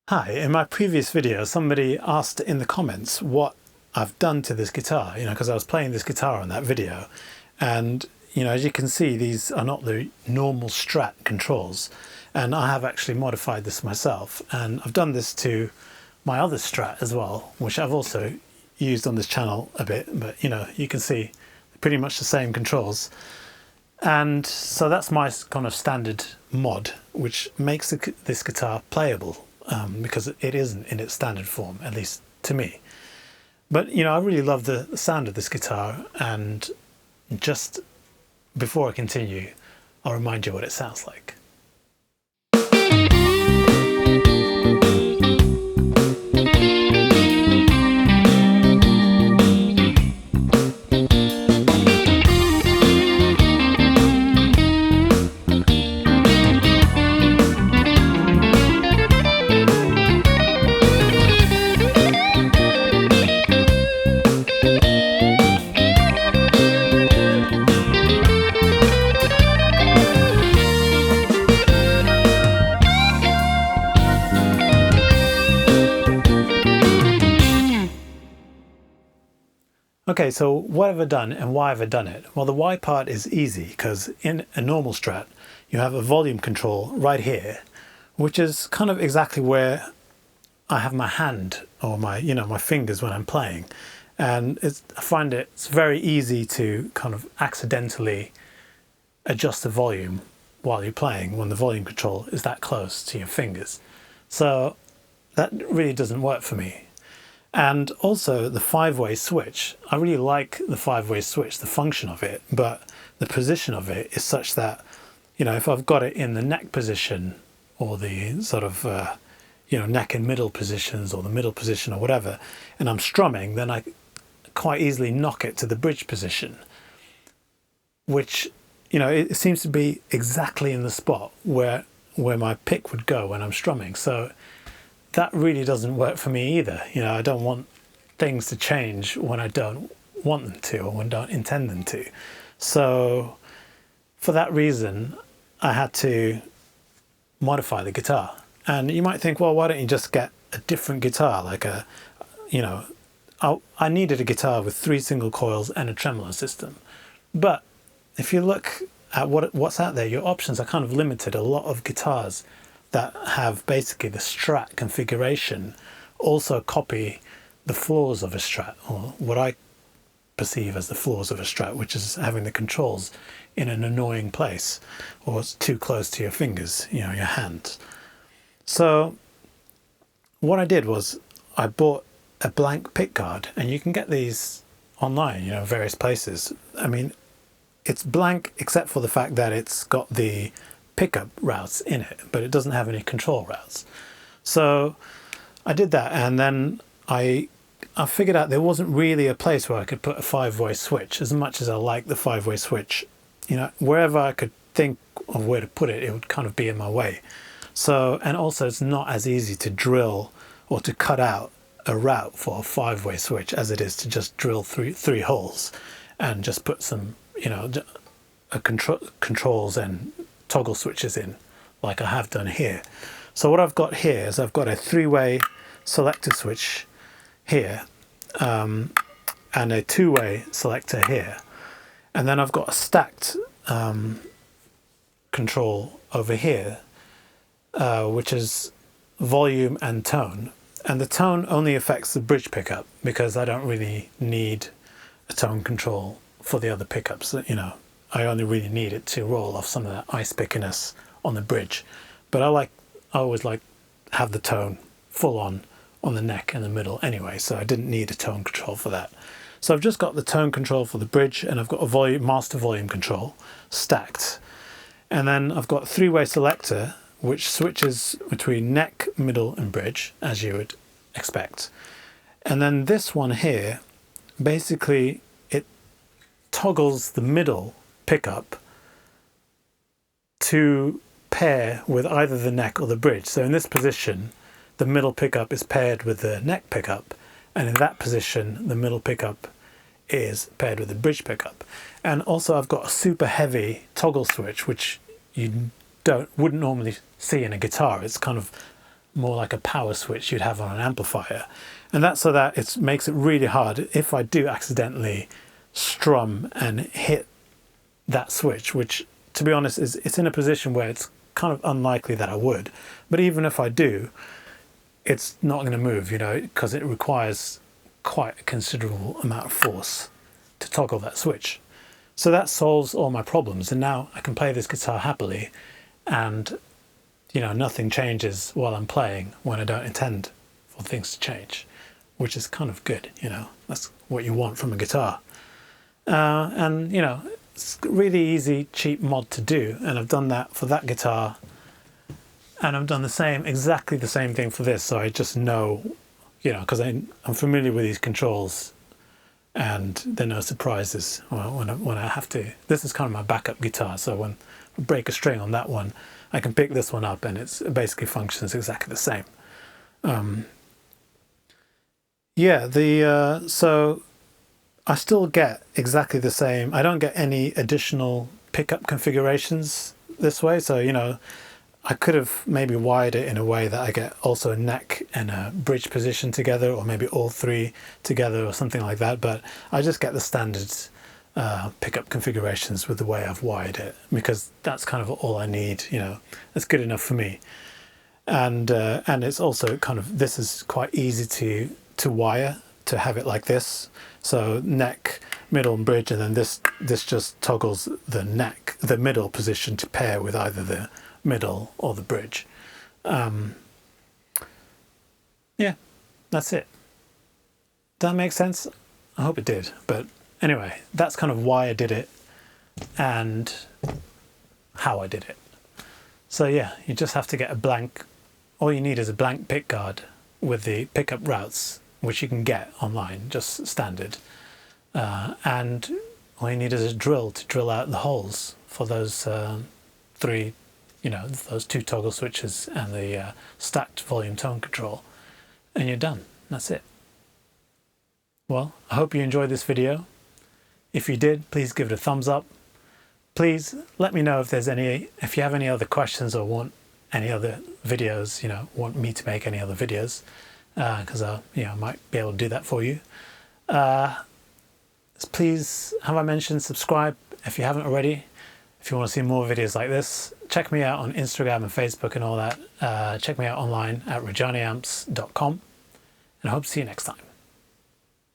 Hi, in my previous video somebody asked in the comments what I've done to this guitar, because I was playing this guitar on that video, and as you can see, these are not the normal Strat controls, and I have actually modified this myself, and I've done this to my other Strat as well, which I've also used on this channel a bit, but you can see pretty much the same controls. And so that's my kind of standard mod, which makes this guitar playable. Because it isn't in its standard form, at least to me. But I really love the sound of this guitar, and just before I continue, I'll remind you what it sounds like. Okay, so what have I done and why have I done it? Well, the why part is easy because in a normal Strat, you have a volume control right here, which is kind of exactly where I have my hand or my fingers when I'm playing. And I find it's very easy to kind of accidentally adjust the volume while you're playing when the volume control is that close to your fingers. So that really doesn't work for me. And also the 5-way switch. I really like the 5-way switch, the function of it, but the position of it is such that, if I've got it in the neck position or the sort of, neck and middle positions or the middle position or whatever, and I'm strumming, then I quite easily knock it to the bridge position, which, it seems to be exactly in the spot where my pick would go when I'm strumming. So that really doesn't work for me either. I don't want things to change when I don't want them to or when I don't intend them to. So for that reason, I had to modify the guitar. And you might think, well, why don't you just get a different guitar? Like I needed a guitar with 3 single coils and a tremolo system. But if you look at what's out there, your options are kind of limited. A lot of guitars that have basically the Strat configuration also copy the flaws of a Strat, or what I perceive as the flaws of a Strat, which is having the controls in an annoying place or it's too close to your fingers, your hands. So what I did was I bought a blank pick guard, and you can get these online, various places. I mean, it's blank except for the fact that it's got the pickup routes in it, but it doesn't have any control routes. So I did that, and then I figured out there wasn't really a place where I could put a 5-way switch. As much as I like the 5-way switch, wherever I could think of where to put it, it would kind of be in my way. So, and also it's not as easy to drill or to cut out a route for a 5-way switch as it is to just drill three holes and just put some controls and toggle switches in, like I have done here. So what I've got here is I've got a 3-way selector switch here, and a 2-way selector here, and then I've got a stacked control over here, which is volume and tone. And the tone only affects the bridge pickup because I don't really need a tone control for the other pickups. I only really need it to roll off some of that ice pickiness on the bridge. But I always like have the tone full on the neck and the middle anyway, so I didn't need a tone control for that. So I've just got the tone control for the bridge, and I've got a master volume control stacked. And then I've got a 3-way selector, which switches between neck, middle and bridge, as you would expect. And then this one here, basically it toggles the middle pickup to pair with either the neck or the bridge. So in this position, the middle pickup is paired with the neck pickup, and in that position, the middle pickup is paired with the bridge pickup. And also I've got a super heavy toggle switch, which you wouldn't normally see in a guitar. It's kind of more like a power switch you'd have on an amplifier. And that's so that it makes it really hard if I do accidentally strum and hit that switch, which to be honest it's in a position where it's kind of unlikely that I would. But even if I do, it's not going to move, you know, because it requires quite a considerable amount of force to toggle that switch. So that solves all my problems, and now I can play this guitar happily, and you know, nothing changes while I'm playing when I don't intend for things to change, which is kind of good, you know. That's what you want from a guitar. And you know, it's a really easy, cheap mod to do, and I've done that for that guitar, and I've done exactly the same thing for this, so I just know, you know, because I'm familiar with these controls, and there are no surprises when I have to. This is kind of my backup guitar, so when I break a string on that one, I can pick this one up and it basically functions exactly the same. Yeah, so I still get exactly the same. I don't get any additional pickup configurations this way, so you know, I could have maybe wired it in a way that I get also a neck and a bridge position together, or maybe all three together or something like that, but I just get the standard pickup configurations with the way I've wired it, because that's kind of all I need, you know. That's good enough for me. And it's also kind of, this is quite easy to wire, to have it like this. So neck, middle and bridge, and then this just toggles the neck, the middle position to pair with either the middle or the bridge. Yeah, that's it. Does that make sense? I hope it did. But anyway, that's kind of why I did it and how I did it. So yeah, you just have to get a blank, all you need is a blank pick guard with the pickup routes, which you can get online, just standard. And all you need is a drill to drill out the holes for those three, you know, those two toggle switches and the stacked volume tone control, and you're done. That's it. Well, I hope you enjoyed this video. If you did, please give it a thumbs up. Please let me know if you have any other questions or want any other videos, you know, want me to make any other videos, because I might be able to do that for you. Please, have I mentioned subscribe if you haven't already. If you want to see more videos like this, check me out on Instagram and Facebook and all that. Check me out online at rajaniamps.com, and I hope to see you next time.